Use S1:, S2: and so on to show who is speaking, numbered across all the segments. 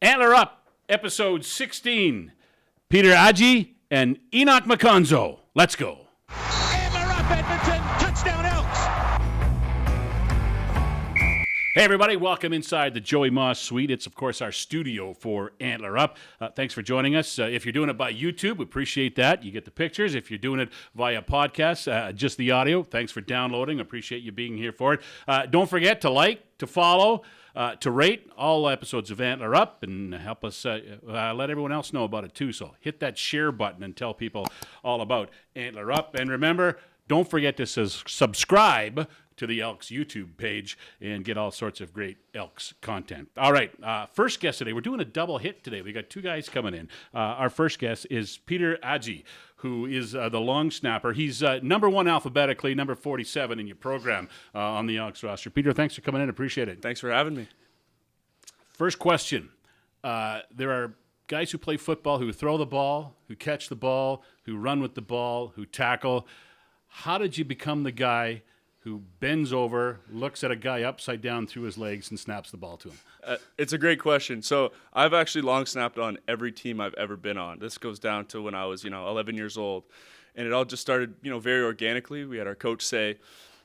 S1: Antler Up, episode 16. Peter Adjey and Enoch Makonzo. Let's go.
S2: Antler Up, Edmonton. Touchdown, Elks.
S1: Hey, everybody. Welcome inside the Joey Moss Suite. It's, of course, our studio for Antler Up. Thanks for joining us. If you're doing it by YouTube, we appreciate that. You get the pictures. If you're doing it via podcast, just the audio, thanks for downloading. Appreciate you being here for it. Don't forget to like, to follow, to rate all episodes of Antler Up and help us let everyone else know about it too. So hit that share button and tell people all about Antler Up. And remember, don't forget to subscribe to the Elks YouTube page and get all sorts of great Elks content. All right, first guest today. We're doing a double hit today. We got two guys coming in. Our first guest is Peter Adjey, who is the long snapper. He's number one alphabetically, number 47 in your program on the Elks roster. Peter, thanks for coming in. Appreciate it.
S3: Thanks for having me.
S1: First question. There are guys who play football who throw the ball, who catch the ball, who run with the ball, who tackle. How did you become the guy who bends over, looks at a guy upside down through his legs, and snaps the ball to him?
S3: It's a great question. So I've actually long snapped on every team I've ever been on. This goes down to when I was, 11 years old. And it all just started, very organically. We had our coach say,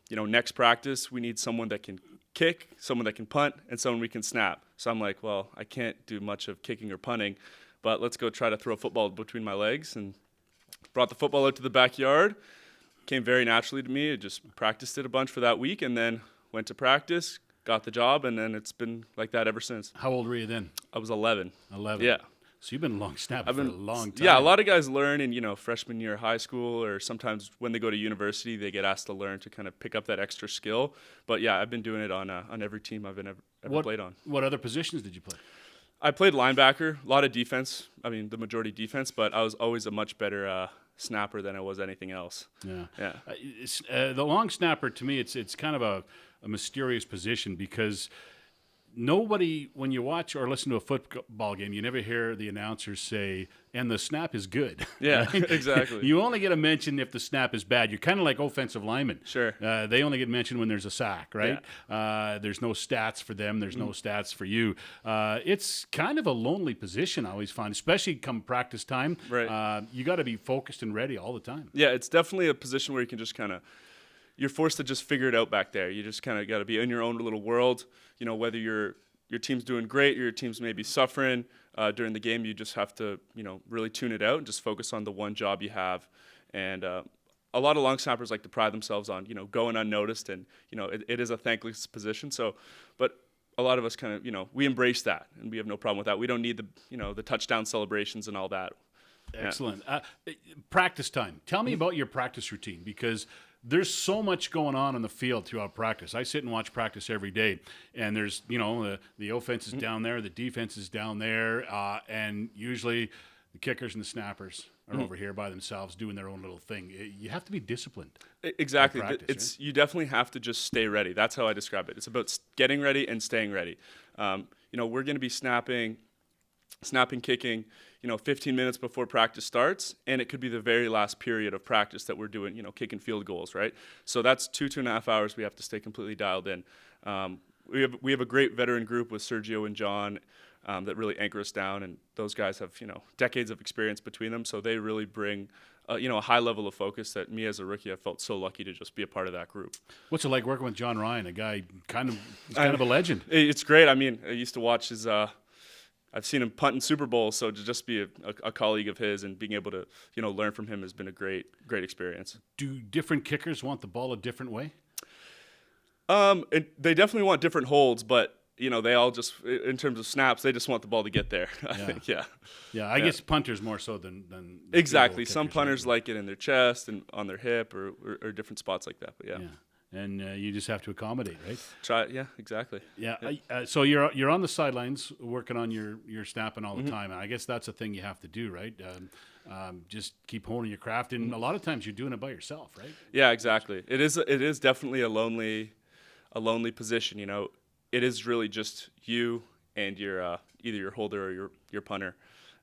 S3: next practice, we need someone that can kick, someone that can punt, and someone we can snap. So I'm like, well, I can't do much of kicking or punting, but let's go try to throw a football between my legs. And brought the football out to the backyard. Came very naturally to me. I just practiced it a bunch for that week and then went to practice, got the job, and then it's been like that ever since.
S1: How old were you then?
S3: I was 11.
S1: 11.
S3: Yeah.
S1: So you've been a long snapper for a long time.
S3: Yeah, a lot of guys learn in, freshman year of high school, or sometimes when they go to university, they get asked to learn to kind of pick up that extra skill. But yeah, I've been doing it on every team I've ever played on.
S1: What other positions did you play?
S3: I played linebacker, a lot of defense. I mean, the majority defense, but I was always a much better snapper than I was anything else.
S1: Yeah. The long snapper, to me, it's kind of a mysterious position because nobody, when you watch or listen to a football game, you never hear the announcers say, and the snap is good.
S3: Yeah,
S1: right?
S3: Exactly.
S1: You only get a mention if the snap is bad. You're kind of like offensive linemen.
S3: Sure.
S1: They only get mentioned when there's a sack, right?
S3: Yeah.
S1: There's no stats for them. There's no stats for you. It's kind of a lonely position, I always find, especially come practice time.
S3: Right.
S1: You got to be focused and ready all the time.
S3: Yeah, it's definitely a position where you can just kind of, you're forced to just figure it out back there. You just kind of got to be in your own little world. Whether your team's doing great, your team's maybe suffering during the game, you just have to, really tune it out and just focus on the one job you have. And a lot of long snappers like to pride themselves on, going unnoticed, and, it is a thankless position. So, but a lot of us kind of, we embrace that, and we have no problem with that. We don't need the touchdown celebrations and all that.
S1: Excellent. Practice time. Tell me about your practice routine, because there's so much going on the field throughout practice. I sit and watch practice every day, and there's, the offense is down there, the defense is down there, and usually the kickers and the snappers are over here by themselves doing their own little thing. You have to be disciplined.
S3: Exactly.
S1: Practice, right?
S3: You definitely have to just stay ready. That's how I describe it. It's about getting ready and staying ready. We're going to be snapping, kicking, 15 minutes before practice starts, and it could be the very last period of practice that we're doing, kicking field goals, right? So that's 2.5 hours we have to stay completely dialed in. We have a great veteran group with Sergio and John that really anchor us down, and those guys have, decades of experience between them, so they really bring a high level of focus that me as a rookie, I felt so lucky to just be a part of that group.
S1: What's it like working with John Ryan, a guy kind of a legend?
S3: It's great. I mean, I used to watch his I've seen him punt in Super Bowls, so to just be a colleague of his and being able to, learn from him has been a great experience.
S1: Do different kickers want the ball a different way?
S3: They definitely want different holds, but, they all just, in terms of snaps, they just want the ball to get there, I think, yeah.
S1: Yeah, I guess punters more so than
S3: exactly. Some punters like it in their chest and on their hip or different spots like that, but yeah.
S1: And you just have to accommodate, right?
S3: Yeah, exactly.
S1: Yeah. So you're on the sidelines working on your snapping all the time. And I guess that's a thing you have to do, right? Just keep honing your craft. And a lot of times you're doing it by yourself, right?
S3: Yeah, exactly. It is definitely a lonely position. It is really just you and your either your holder or your punter,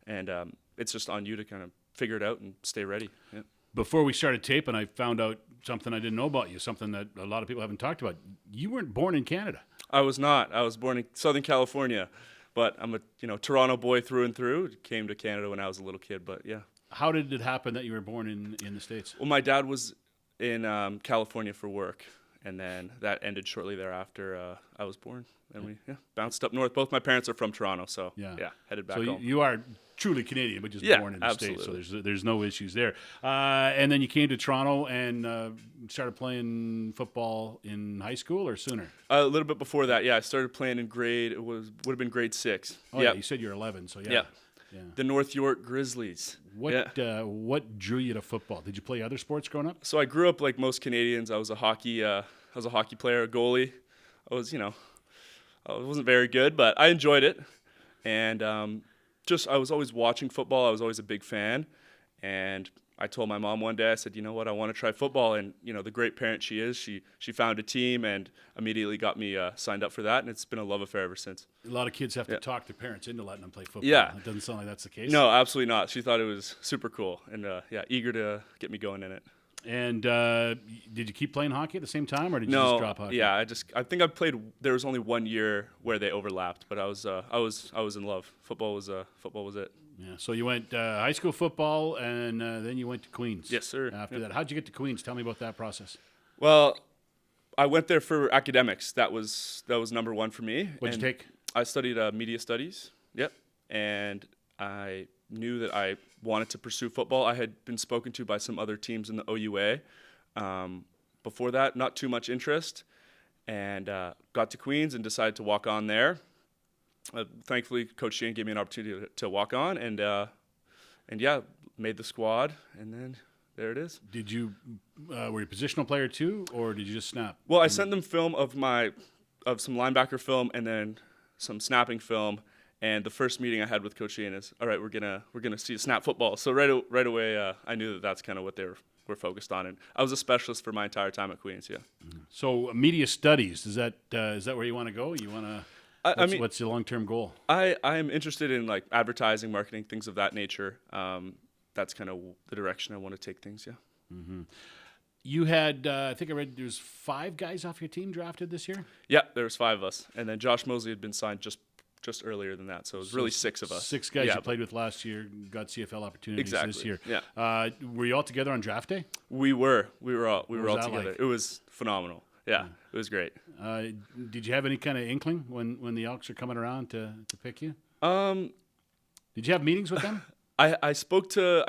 S3: and it's just on you to kind of figure it out and stay ready. Yeah.
S1: Before we started taping, I found out something I didn't know about you, something that a lot of people haven't talked about. You weren't born in Canada.
S3: I was not. I was born in Southern California. but I'm a Toronto boy through and through. Came to Canada when I was a little kid, but yeah.
S1: How did it happen that you were born in the States?
S3: Well, my dad was in California for work, and then that ended shortly thereafter. I was born, and we bounced up north. Both my parents are from Toronto, so headed back
S1: so
S3: home.
S1: You are truly Canadian, but just born in the
S3: absolutely.
S1: States, so there's no issues there. And then you came to Toronto and started playing football in high school or sooner?
S3: A little bit before that, I started playing in would have been grade 6.
S1: Oh yeah, you said you're 11, so yeah.
S3: The North York Grizzlies.
S1: What drew you to football? Did you play other sports growing up?
S3: So I grew up like most Canadians. I was a hockey player, a goalie. I wasn't very good, but I enjoyed it. And I was always watching football. I was always a big fan. And I told my mom one day, I said, you know what, I want to try football. And, the great parent she is, she found a team and immediately got me signed up for that. And it's been a love affair ever since.
S1: A lot of kids have to talk their parents into letting them play football.
S3: Yeah.
S1: It doesn't sound like that's the case.
S3: No, absolutely not. She thought it was super cool and, eager to get me going in it.
S1: And did you keep playing hockey at the same time, or did you just drop hockey?
S3: Yeah, I think I played. There was only 1 year where they overlapped, but I was in love. Football was it.
S1: Yeah. So you went high school football, and then you went to Queens.
S3: Yes, sir.
S1: After that, how'd you get to Queens? Tell me about that process.
S3: Well, I went there for academics. That was number one for me.
S1: What'd you take?
S3: I studied media studies. Yep. And I knew that I wanted to pursue football. I had been spoken to by some other teams in the OUA. Before that, not too much interest, and got to Queens and decided to walk on there. Thankfully, Coach Shane gave me an opportunity to walk on, and made the squad, and then there it is.
S1: Did you were you a positional player too, or did you just snap?
S3: Well, I sent them film of some linebacker film and then some snapping film. And the first meeting I had with Coach Ian is, all right, we're gonna see snap football. So right away, I knew that that's kind of what they were focused on. And I was a specialist for my entire time at Queens. Yeah.
S1: So media studies, is that where you want to go? You want to? What's your long-term goal?
S3: I am interested in like advertising, marketing, things of that nature. That's kind of the direction I want to take things. Yeah.
S1: Mm-hmm. You had, I think I read there's 5 guys off your team drafted this year?
S3: Yeah, there was 5 of us. And then Josh Mosley had been signed just earlier than that. So it was really 6 of us.
S1: 6 guys you played with last year, got CFL opportunities this year.
S3: Yeah.
S1: Were you all together on draft day?
S3: We were all together.
S1: Like?
S3: It was phenomenal. Yeah, it was great.
S1: Did you have any kind of inkling when the Elks are coming around to pick you? Did you have meetings with them?
S3: I spoke to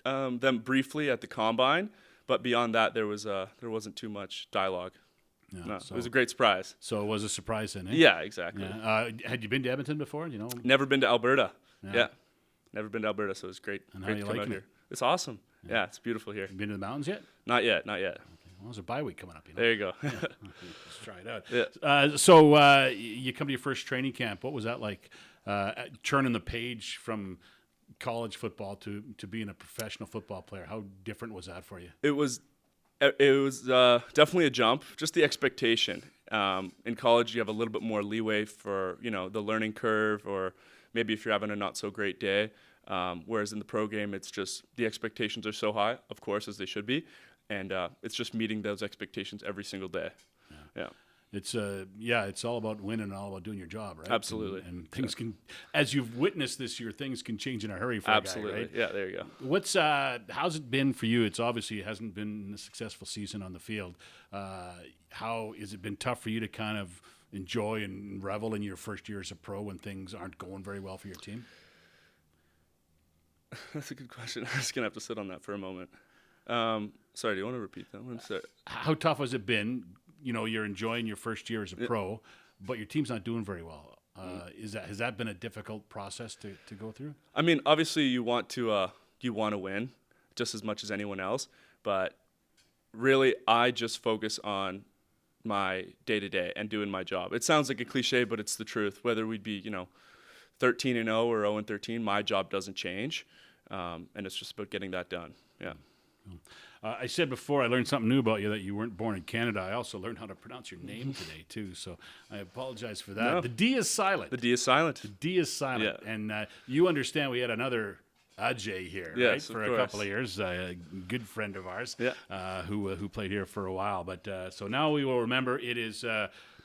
S3: them briefly at the combine, but beyond that there wasn't too much dialogue. No, it was a great surprise.
S1: So it was a surprise then, eh?
S3: Yeah, exactly.
S1: Yeah. Had you been to Edmonton before?
S3: Never been to Alberta. Yeah. Never been to Alberta, so it was great.
S1: And
S3: great
S1: how
S3: to
S1: you
S3: come out
S1: liking
S3: here. It's awesome. Yeah, it's beautiful here.
S1: You been to the mountains yet?
S3: Not yet.
S1: Okay. Well, there's a bye week coming up.
S3: There you go.
S1: Let's try it out.
S3: Yeah.
S1: So you come to your first training camp. What was that like? Turning the page from college football to being a professional football player. How different was that for you?
S3: It was definitely a jump. Just the expectation. In college, you have a little bit more leeway for the learning curve, or maybe if you're having a not so great day. Whereas in the pro game, it's just the expectations are so high, of course, as they should be, and it's just meeting those expectations every single day. Yeah.
S1: It's all about winning and all about doing your job, right?
S3: Absolutely.
S1: And things can, as you've witnessed this year, things can change in a hurry for
S3: Absolutely.
S1: a guy, right?
S3: Yeah, there you go.
S1: How's it been for you? It's obviously it hasn't been a successful season on the field. How has it been tough for you to kind of enjoy and revel in your first year as a pro when things aren't going very well for your team?
S3: That's a good question. I'm just going to have to sit on that for a moment. Sorry, do you want to repeat that one? Sorry.
S1: How tough has it been? You're enjoying your first year as a pro, but your team's not doing very well. Has that been a difficult process to go through?
S3: I mean, obviously you want to win just as much as anyone else, but really I just focus on my day-to-day and doing my job. It sounds like a cliche, but it's the truth. Whether we'd be 13-0 or 0-13, my job doesn't change, and it's just about getting that done. Yeah.
S1: I said before I learned something new about you, that you weren't born in Canada. I also learned how to pronounce your name today, too, so I apologize for that.
S3: No.
S1: The D is silent.
S3: The D is silent.
S1: The D is silent.
S3: Yeah.
S1: And you understand we had another Adjey here,
S3: yes,
S1: right, for a couple of years, a good friend of ours
S3: yeah.
S1: who played here for a while. But so now we will remember it is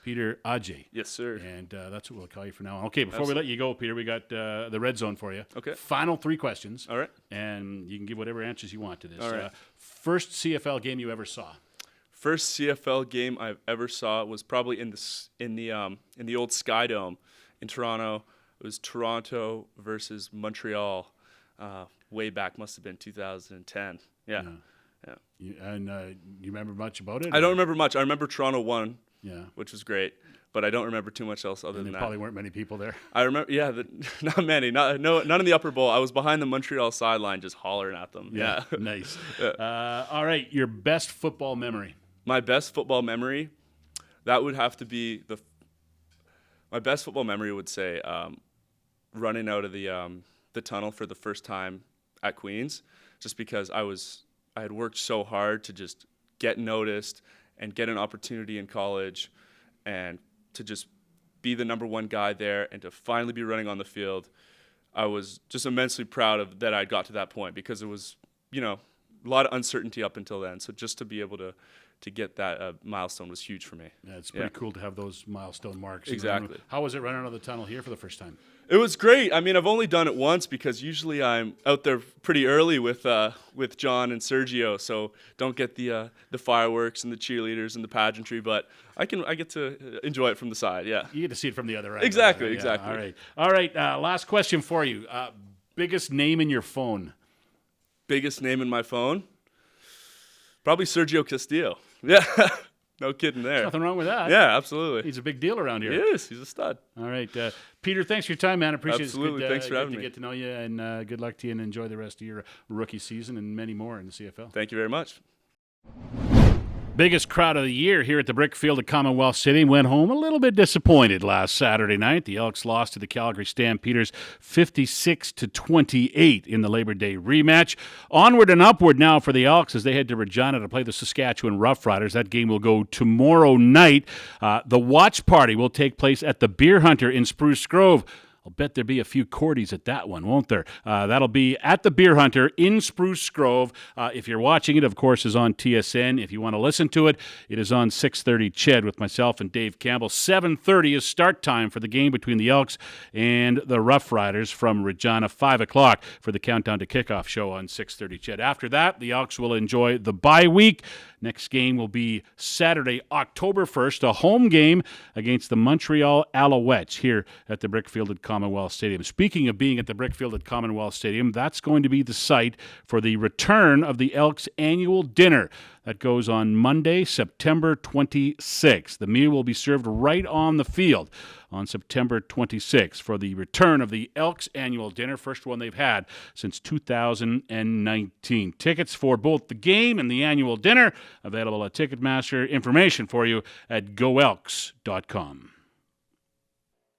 S1: Peter Adjey.
S3: Yes, sir.
S1: And that's what we'll call you from now on. Okay, before we let you go, Peter, we got the red zone for you.
S3: Okay.
S1: Final 3 questions.
S3: All right.
S1: And you can give whatever answers you want to this.
S3: All right.
S1: First CFL game you ever saw?
S3: First CFL game I ever saw was probably in the old Sky Dome in Toronto. It was Toronto versus Montreal. Way back, must have been 2010. Yeah.
S1: You remember much about it?
S3: I don't remember much. I remember Toronto won,
S1: Yeah.
S3: which was great, but I don't remember too much else other
S1: And
S3: than
S1: there
S3: that.
S1: probably weren't many people there.
S3: I remember, not many, none in the upper bowl. I was behind the Montreal sideline just hollering at them. Yeah.
S1: Nice. All right, your best football memory?
S3: My best football memory, that would have to be my best football memory would say running out of the tunnel for the first time at Queens, just because I had worked so hard to just get noticed and get an opportunity in college and to just be the number 1 guy there and to finally be running on the field. I was just immensely proud of that I got to that point, because it was, a lot of uncertainty up until then. So just to be able to get that milestone was huge for me.
S1: Yeah, it's pretty cool to have those milestone marks.
S3: Exactly.
S1: How was it running out of the tunnel here for the first time?
S3: It was great. I mean, I've only done it once because usually I'm out there pretty early with John and Sergio, so don't get the fireworks and the cheerleaders and the pageantry. But I get to enjoy it from the side. Yeah,
S1: You get to see it from the other end.
S3: exactly,
S1: Yeah,
S3: exactly.
S1: All right. Last question for you. Biggest name in your phone?
S3: Biggest name in my phone? Probably Sergio Castillo. Yeah, no kidding there.
S1: Nothing wrong with that.
S3: Yeah, absolutely.
S1: He's a big deal around here.
S3: He is. He's a stud.
S1: All right. Peter, thanks for your time, man. I appreciate it.
S3: Absolutely.
S1: It's good,
S3: Thanks for having
S1: to
S3: me.
S1: get to know you, and good luck to you, and enjoy the rest of your rookie season and many more in the CFL.
S3: Thank you very much.
S1: Biggest crowd of the year here at the Brick Field at Commonwealth City. Went home a little bit disappointed last Saturday night. The Elks lost to the Calgary Stampeders 56-28 in the Labor Day rematch. Onward and upward now for the Elks as they head to Regina to play the Saskatchewan Roughriders. That game will go tomorrow night. The watch party will take place at the Beer Hunter in Spruce Grove. I'll bet there'll be a few Cordies at that one, won't there? That'll be at the Beer Hunter in Spruce Grove. If you're watching it, of course, is on TSN. If you want to listen to it, it is on 6:30 CHED with myself and Dave Campbell. 7:30 is start time for the game between the Elks and the Rough Riders from Regina. 5 o'clock for the Countdown to Kickoff show on 6:30 CHED. After that, the Elks will enjoy the bye week. Next game will be Saturday, October 1st, a home game against the Montreal Alouettes here at the Brickfield at Commonwealth Stadium. Speaking of being at the Brickfield at Commonwealth Stadium, that's going to be the site for the return of the Elks annual dinner. That goes on Monday, September 26th. The meal will be served right on the field on September 26th for the return of the Elks annual dinner, first one they've had since 2019. Tickets for both the game and the annual dinner available at Ticketmaster. Information for you at goelks.com.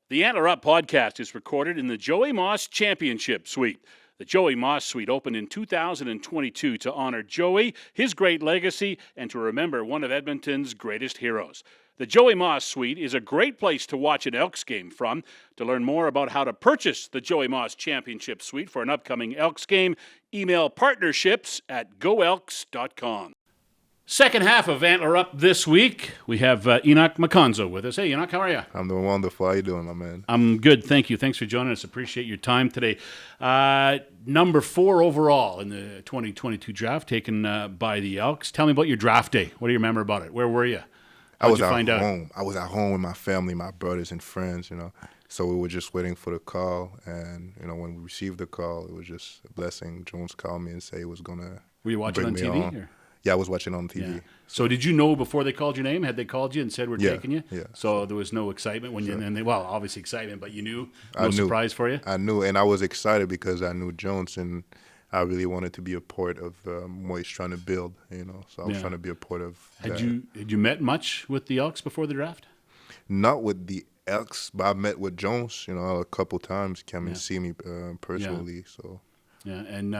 S1: The Antler Up podcast is recorded in the Joey Moss Championship Suite. The Joey Moss Suite opened in 2022 to honor Joey, his great legacy, and to remember one of Edmonton's greatest heroes. The Joey Moss Suite is a great place to watch an Elks game from. To learn more about how to purchase the Joey Moss Championship Suite for an upcoming Elks game, email partnerships@goelks.com. Second half of Antler Up this week, we have Enoch Makonzo with us. Hey, Enoch, how are you?
S4: I'm doing wonderful. How you doing, my man?
S1: I'm good, thank you. Thanks for joining us. Appreciate your time today. Number 4 overall in the 2022 draft, taken by the Elks. Tell me about your draft day. What do you remember about it? Where were you?
S4: I was at home. I was at home with my family, my brothers and friends, So we were just waiting for the call, and, when we received the call, it was just a blessing. Jones called me and said he was going to
S1: Were you watching on TV? Or?
S4: Yeah, I was watching on TV.
S1: Yeah. So did you know before they called your name? Had they called you and said we're taking you?
S4: Yeah.
S1: So there was no excitement when you, obviously excitement, but you knew?
S4: I knew.
S1: Surprise for you?
S4: I knew, and I was excited because I knew Jones, and I really wanted to be a part of what he's trying to build, So I was trying to be a part of that.
S1: Had you met much with the Elks before the draft?
S4: Not with the Elks, but I met with Jones, a couple times. Came and see me personally, so.
S1: Yeah, and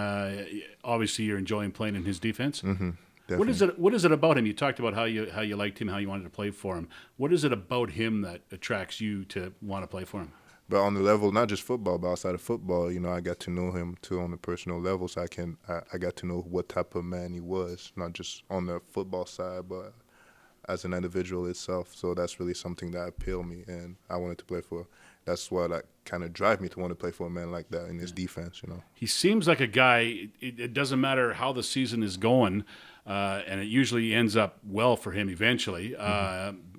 S1: obviously you're enjoying playing in his defense.
S4: Mm-hmm.
S1: Definitely. What is it about him? You talked about how you liked him, how you wanted to play for him. What is it about him that attracts you to want to play for him?
S4: But on the level, not just football, but outside of football, I got to know him too on the personal level. So I got to know what type of man he was, not just on the football side, but as an individual itself. So that's really something that appealed me, and I wanted to play for. That's what kind of drive me to want to play for a man like that in his defense.
S1: He seems like a guy. It doesn't matter how the season is going, and it usually ends up well for him eventually.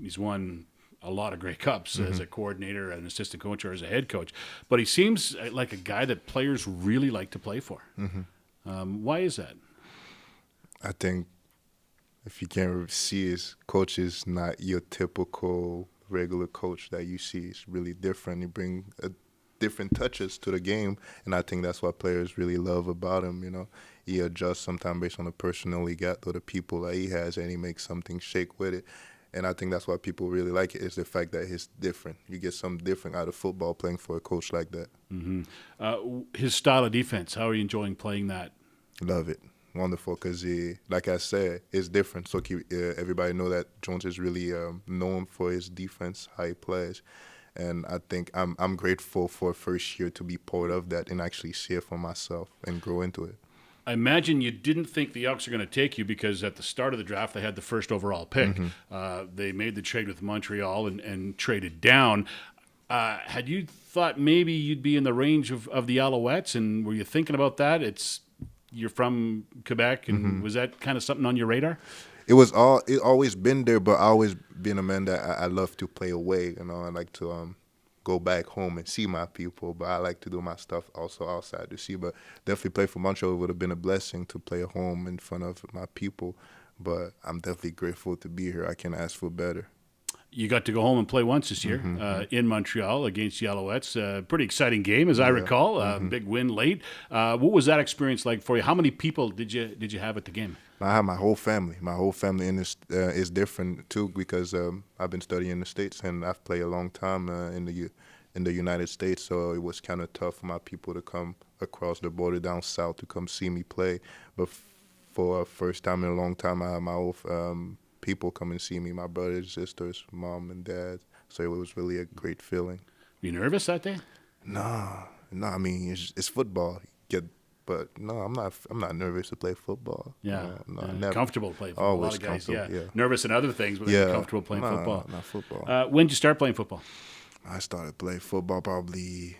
S1: He's won a lot of great cups as a coordinator, an assistant coach, or as a head coach. But he seems like a guy that players really like to play for. Why is that?
S4: I think if you can see his coach is not your typical regular coach that you see. It's really different. He brings different touches to the game, and I think that's what players really love about him. He adjusts sometimes based on the personnel he got or the people that he has, and he makes something shake with it. And I think that's why people really like it, is the fact that he's different. You get something different out of football playing for a coach like that.
S1: His style of defense, how are you enjoying playing that?
S4: Love it. Wonderful, because like I said, it's different. So everybody know that Jones is really known for his defense, how he plays. And I think I'm grateful for first year to be part of that and actually see it for myself and grow into it.
S1: I imagine you didn't think the Elks were going to take you because at the start of the draft they had the first overall pick. They made the trade with Montreal and traded down. Had you thought maybe you'd be in the range of the Alouettes, and were you thinking about that? You're from Quebec, and was that kind of something on your radar?
S4: It always been there, but I always been a man that I love to play away. I like to go back home and see my people, but I like to do my stuff also outside to see. But definitely play for Montreal would have been a blessing to play at home in front of my people. But I'm definitely grateful to be here. I can't ask for better.
S1: You got to go home and play once this year in Montreal against the Alouettes. Pretty exciting game, as I recall. Big win late. What was that experience like for you? How many people did you have at the game?
S4: I have my whole family. My whole family in this is different too, because I've been studying in the States and I've played a long time in the United States. So it was kind of tough for my people to come across the border down south to come see me play. But for a first time in a long time, I have my whole people come and see me, my brothers, sisters, mom and dad. So it was really a great feeling.
S1: You nervous that day?
S4: No. I mean, it's football. But no, I'm not nervous to play football.
S1: Yeah,
S4: never.
S1: Comfortable to play football.
S4: Always
S1: a lot of guys,
S4: comfortable, yeah.
S1: Nervous in other things, but they're comfortable playing football.
S4: Not football.
S1: When did you start playing football?
S4: I started playing football probably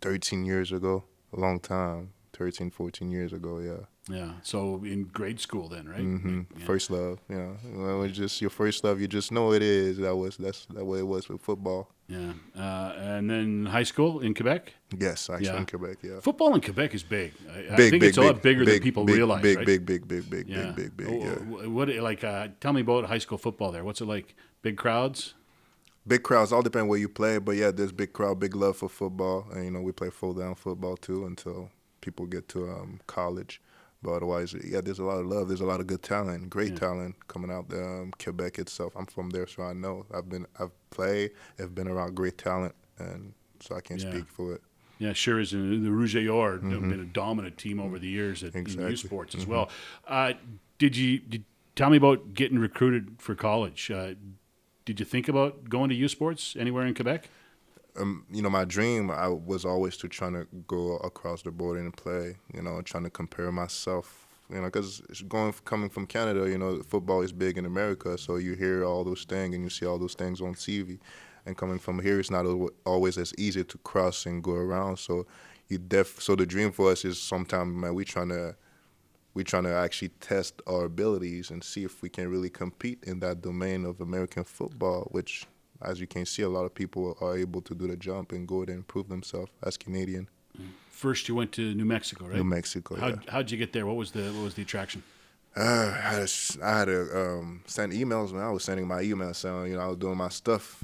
S4: 13 years ago. A long time. 13, 14 years ago, yeah.
S1: Yeah, so in grade school then, right? Yeah.
S4: First love, it's just your first love. You just know it is. That's the way it was with football.
S1: Yeah, and then high school in Quebec?
S4: Yes, actually in Quebec, yeah.
S1: Football in Quebec is big. I think it's a lot bigger than people realize, right?
S4: Big,
S1: yeah.
S4: yeah.
S1: What, tell me about high school football there. What's it like? Big crowds?
S4: Big crowds, all depend where you play, but yeah, there's big crowd, big love for football. And, we play full down football too until people get to college. But otherwise, yeah, there's a lot of love. There's a lot of good talent, great talent coming out there. Quebec itself, I'm from there, so I know. I've been around great talent, and so I can't speak for it.
S1: Yeah, sure is. And the Rouge et Or have been a dominant team over the years in youth sports as well. Tell me about getting recruited for college. Did you think about going to youth sports anywhere in Quebec?
S4: My dream was always to try to go across the border and play, trying to compare myself, because coming from Canada, football is big in America, so you hear all those things and you see all those things on TV. And coming from here, it's not always as easy to cross and go around. So so the dream for us is sometime, man, we trying to actually test our abilities and see if we can really compete in that domain of American football, which, as you can see, a lot of people are able to do the jump and go there and prove themselves as Canadian.
S1: First, you went to New Mexico, right?
S4: New Mexico.
S1: How'd you get there? What was the attraction?
S4: I had to send emails. Man, I was sending my emails. So I was doing my stuff,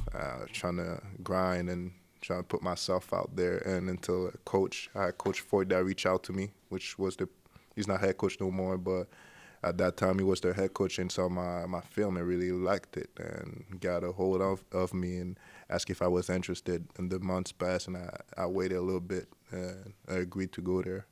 S4: trying to grind and trying to put myself out there. And until I had Coach Ford that reached out to me, which was he's not head coach no more, but at that time, he was their head coach and saw my film and really liked it and got a hold of me and asked if I was interested. And the months passed, and I waited a little bit and I agreed to go there.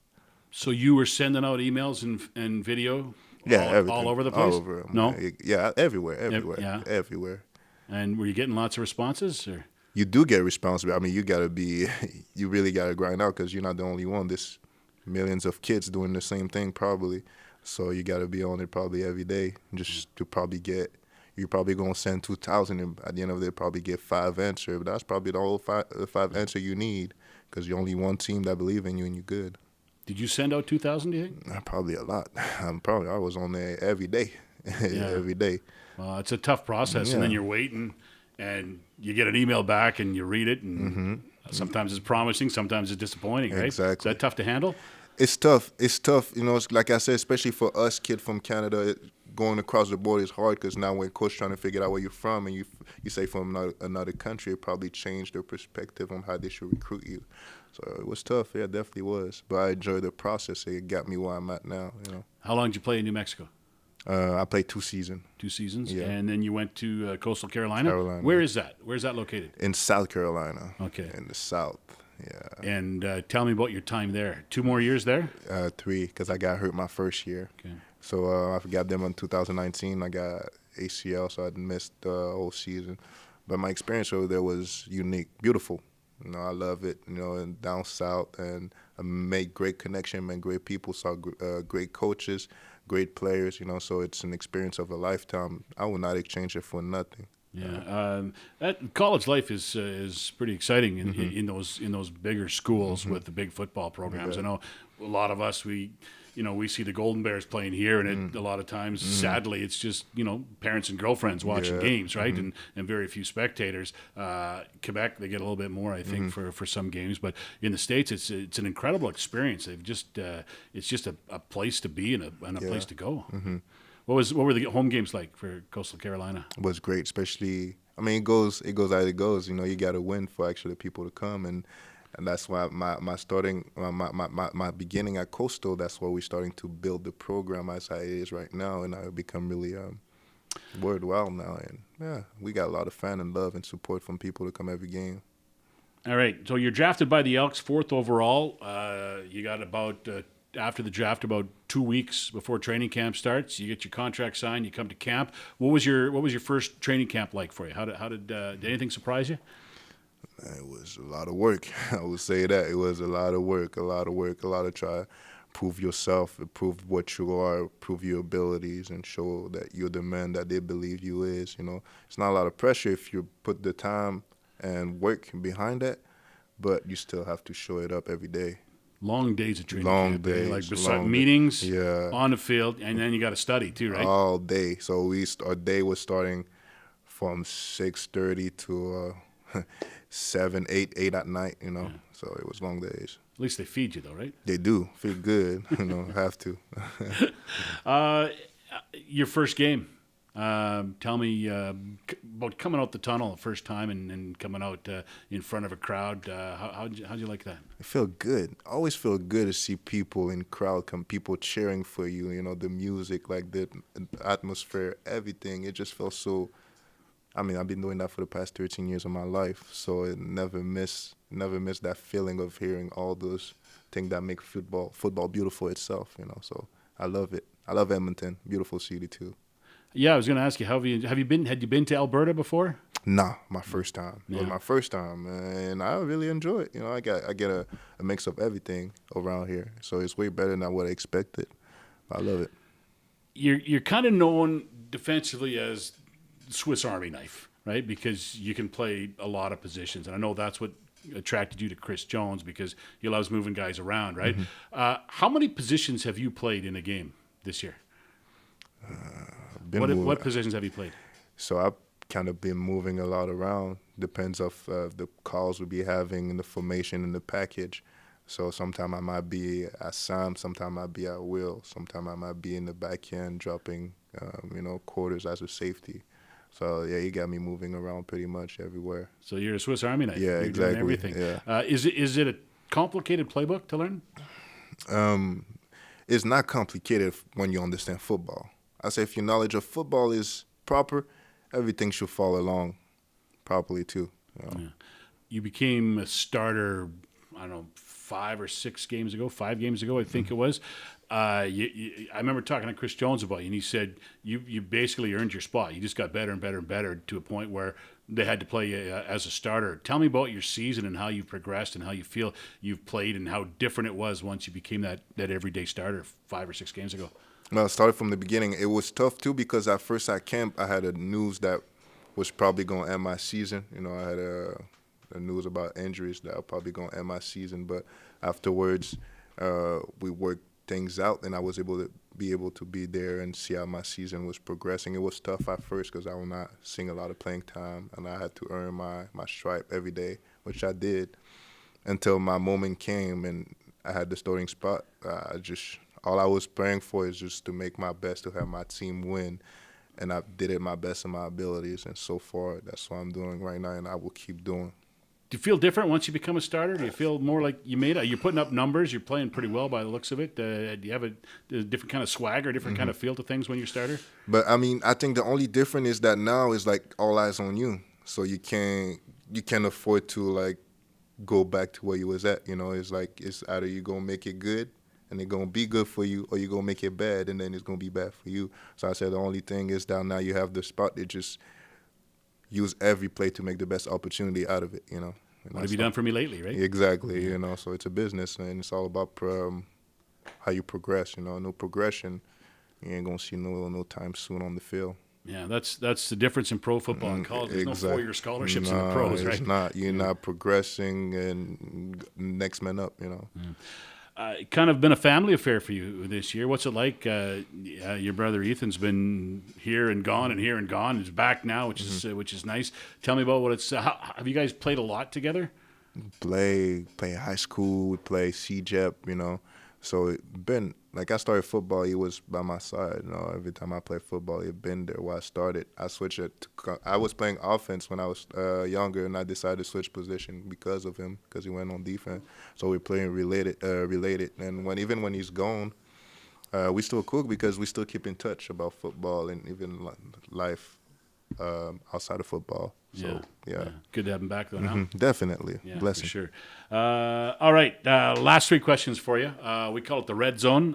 S1: So you were sending out emails and video all over the place?
S4: All over.
S1: No?
S4: Yeah, everywhere. Everywhere.
S1: And were you getting lots of responses? Or?
S4: You do get responses. I mean, you really got to grind out because you're not the only one. There's millions of kids doing the same thing probably. So you got to be on it probably every day just to probably get you're probably going to send 2,000, and at the end of the day, probably get 5 answers. But that's probably the whole five answer you need, because you're only one team that believe in you and you're good.
S1: Did you send out 2,000, do you think?
S4: Probably a lot. I was on there every day, every day.
S1: Well, it's a tough process, and then you're waiting, and you get an email back, and you read it, and sometimes it's promising, sometimes it's disappointing, right?
S4: Exactly.
S1: Is that tough to handle?
S4: It's tough. It's tough. You know, it's like I said, especially for us, kid from Canada, going across the border is hard, because now when coach trying to figure out where you're from, and you say from another country, it probably changed their perspective on how they should recruit you. So it was tough. Yeah, it definitely was. But I enjoyed the process. It got me where I'm at now. You know.
S1: How long did you play in New Mexico?
S4: I played 2 seasons.
S1: 2 seasons?
S4: Yeah.
S1: And then you went to Coastal Carolina?
S4: Carolina.
S1: Where is that? Where's that located?
S4: In South Carolina.
S1: Okay.
S4: In the South. Yeah.
S1: And tell me about your time there. 2 more years there?
S4: 3, because I got hurt my first year.
S1: Okay.
S4: So I got them in 2019. I got ACL, so I missed the whole season. But my experience over there was unique, beautiful. You know, I love it. You know, and down south, and I made great connection, met great people, saw great coaches, great players. You know, so it's an experience of a lifetime. I would not exchange it for nothing.
S1: Yeah, that college life is pretty exciting in those bigger schools with the big football programs. I know a lot of us we see the Golden Bears playing here, and a lot of times, sadly, it's just parents and girlfriends watching games, right, and very few spectators. Quebec, they get a little bit more, I think, for some games, but in the States, it's an incredible experience. They've just it's just a place to be and a place to go. What were the home games like for Coastal Carolina?
S4: It was great, especially. I mean, it goes how it goes. You know, you got to win for actually people to come, and that's why my beginning at Coastal. That's why we're starting to build the program as it is right now, and I've become really worthwhile now. And yeah, we got a lot of fan and love and support from people to come every game.
S1: All right, so you're drafted by the Elks, 4th overall. You got about after the draft, about 2 weeks before training camp starts, you get your contract signed. You come to camp. What was your first training camp like for you? How did anything surprise you?
S4: It was a lot of work. I would say that it was a lot of work, a lot of try to prove yourself, prove what you are, prove your abilities, and show that you're the man that they believe you is. You know, it's not a lot of pressure if you put the time and work behind that, but you still have to show it up every day.
S1: Long days of training
S4: long
S1: camp,
S4: days,
S1: like
S4: long
S1: meetings,
S4: yeah,
S1: on the field, and then you got to study too, right?
S4: All day. So our day was starting from 6:30 to 7, 8 at night. You know, So it was long days.
S1: At least they feed you, though, right?
S4: They do feel good. Have to.
S1: Your first game. Tell me about coming out the tunnel the first time and coming out in front of a crowd. How'd you like that?
S4: It felt good. Always feel good to see people in crowd, people cheering for you. You know, the music, like the atmosphere, everything. It just felt so. I mean, I've been doing that for the past 13 years of my life, so it never miss that feeling of hearing all those things that make football beautiful itself. You know, so I love it. I love Edmonton, beautiful city too.
S1: Yeah, I was going to ask you, had you been to Alberta before?
S4: Nah, my first time.
S1: Yeah.
S4: It was my first time, and I really enjoy it. You know, I get a mix of everything around here, so it's way better than what I expected. I love it.
S1: You're kind of known defensively as Swiss Army knife, right? Because you can play a lot of positions, and I know that's what attracted you to Chris Jones, because he loves moving guys around, right? Mm-hmm. How many positions have you played in a game this year? What positions have you played? So
S4: I've kind of been moving a lot around. Depends of the calls we'll be having and the formation and the package. So sometimes I might be at Sam, sometimes I might be at Will, sometimes I might be in the back end dropping, quarters as a safety. So, yeah, you got me moving around pretty much everywhere.
S1: So you're a Swiss Army knife.
S4: Yeah,
S1: you're
S4: exactly.
S1: Doing everything.
S4: Yeah.
S1: Is it a complicated playbook to learn?
S4: It's not complicated when you understand football. I say if your knowledge of football is proper, everything should fall along properly too. You know?
S1: Yeah. You became a starter, I don't know, 5 games ago, I think it was. I remember talking to Chris Jones about you, and he said you basically earned your spot. You just got better and better and better to a point where they had to play you as a starter. Tell me about your season and how you've progressed and how you feel you've played and how different it was once you became that everyday starter 5 or 6 games ago.
S4: No, it started from the beginning. It was tough too because at first at camp I had a news that was probably going to end my season. You know, I had a news about injuries that were probably going to end my season. But afterwards, we worked things out, and I was able to be there and see how my season was progressing. It was tough at first because I was not seeing a lot of playing time, and I had to earn my stripe every day, which I did until my moment came and I had the starting spot. All I was praying for is just to make my best to have my team win, and I did it my best of my abilities. And so far, that's what I'm doing right now, and I will keep doing.
S1: Do you feel different once you become a starter? Do you feel more like you're putting up numbers? You're playing pretty well by the looks of it. Do you have a different kind of swag or different kind of feel to things when you're a starter?
S4: But I mean, I think the only difference is that now is like all eyes on you, so you can't afford to like go back to where you was at. You know, it's like it's either you gonna make it good and it's gonna be good for you, or you're gonna make it bad and then it's gonna be bad for you. So I said the only thing is that now you have the spot to just use every play to make the best opportunity out of it. You know.
S1: What have you done for me lately, right?
S4: Exactly. You know, so it's a business and it's all about how you progress. You know, no progression, you ain't gonna see no time soon on the field.
S1: Yeah, that's the difference in pro football and college. There's no four-year scholarships in the pros, right?
S4: It's not. You're not progressing and next man up, you know.
S1: Kind of been a family affair for you this year. What's it like? Your brother Ethan's been here and gone and here and gone. He's back now, which is nice. Tell me about what it's. Have you guys played a lot together?
S4: Play high school, we play CJEP, you know. So it been like I started football, he was by my side. You know, every time I played football, he been there. Where I started, I switched it. I was playing offense when I was younger, and I decided to switch position because of him, because he went on defense. So we're playing related. And even when he's gone, we still cook because we still keep in touch about football and even life outside of football. So, yeah.
S1: Good to have him back, though, now.
S4: Definitely.
S1: Yeah,
S4: Blessing.
S1: for sure. All right, last three questions for you. We call it the red zone.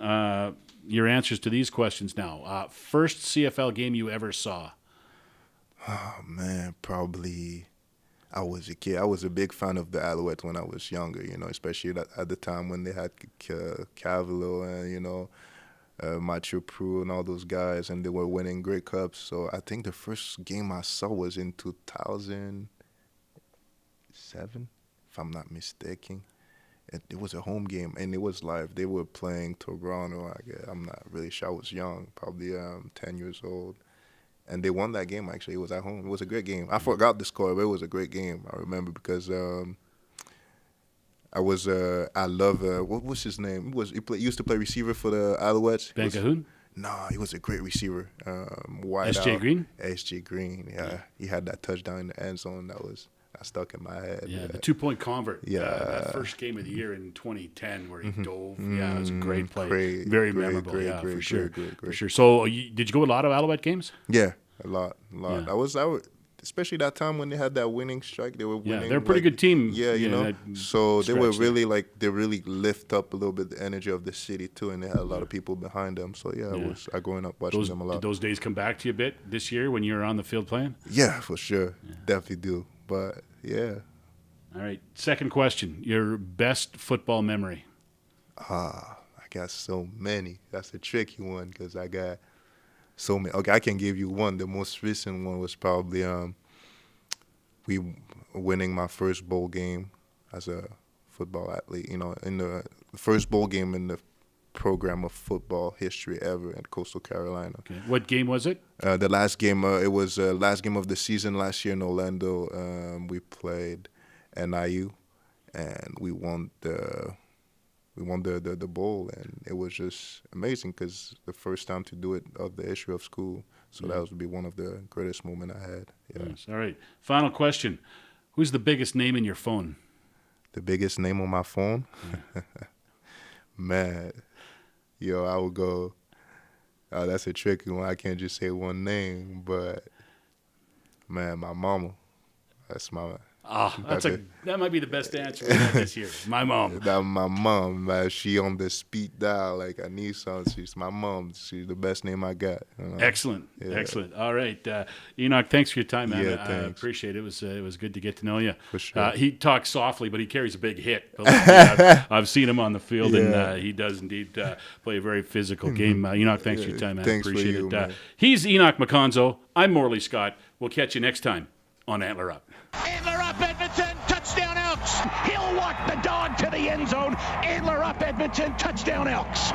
S1: Your answers to these questions now. First CFL game you ever saw?
S4: Oh, man, probably I was a kid. I was a big fan of the Alouettes when I was younger, you know, especially at the time when they had Cavalo and, you know, Mathieu Prou and all those guys, and they were winning Grey Cups. So I think the first game I saw was in 2007, if I'm not mistaken. It was a home game, and it was live. They were playing Toronto. I'm not really sure. I was young, probably 10 years old. And they won that game, actually. It was at home. It was a great game. I forgot the score, but it was a great game. I remember because I love, what was his name? He used to play receiver for the Alouettes.
S1: Ben Cahoon?
S4: No, he was a great receiver.
S1: Adjey Green?
S4: Adjey Green, yeah. He had that touchdown in the end zone that stuck in my head.
S1: Yeah, the 2-point convert.
S4: Yeah.
S1: That first game of the year in 2010 where he dove. Yeah, it was a great play. Very memorable, for sure. For sure. So did you go to a lot of Alouette games?
S4: Yeah, a lot.
S1: Yeah.
S4: I was especially that time when they had that winning strike. They were winning.
S1: Yeah, they're a pretty good team.
S4: Yeah, you know. So they were really they really lift up a little bit the energy of the city too, and they had a lot of people behind them. So I growing up watching them a lot.
S1: Did those days come back to you a bit this year when you were on the field playing?
S4: Yeah, for sure. Yeah. Definitely do. But yeah.
S1: All right. Second question. Your best football memory?
S4: I got so many. That's a tricky one because I got so many. Okay, I can give you one. The most recent one was probably we winning my first bowl game as a football athlete. You know, in the first bowl game in the program of football history ever in Coastal Carolina.
S1: Okay. What game was it?
S4: The last game. It was last game of the season last year in Orlando. We played NIU, and we won the bowl, and it was just amazing because the first time to do it of the history of school. So that would be one of the greatest moments I had. Yeah.
S1: Nice. All right. Final question. Who's the biggest name in your phone?
S4: The biggest name on my phone? Yeah. Man, I would go, that's a tricky one. I can't just say one name, but, man, my mama. That's my
S1: That might be the best answer we had this year. My mom.
S4: That my mom, man. She on the speed dial. Like, I need something. She's my mom. She's the best name I got.
S1: Excellent.
S4: Yeah.
S1: Excellent. All right. Enoch, thanks for your time, man.
S4: Yeah,
S1: I
S4: thanks.
S1: appreciate it. It was good to get to know you.
S4: For sure.
S1: He talks softly, but he carries a big hit. I've seen him on the field, and he does indeed play a very physical game. Enoch, thanks for your time, man.
S4: Thanks
S1: Appreciate
S4: for you,
S1: it.
S4: man.
S1: He's Enoch Makonzo. I'm Morley Scott. We'll catch you next time on Antler Up.
S2: Antler Up, Edmonton. Touchdown, Elks.
S5: He'll walk the dog to the end zone. Antler Up, Edmonton. Touchdown, Elks.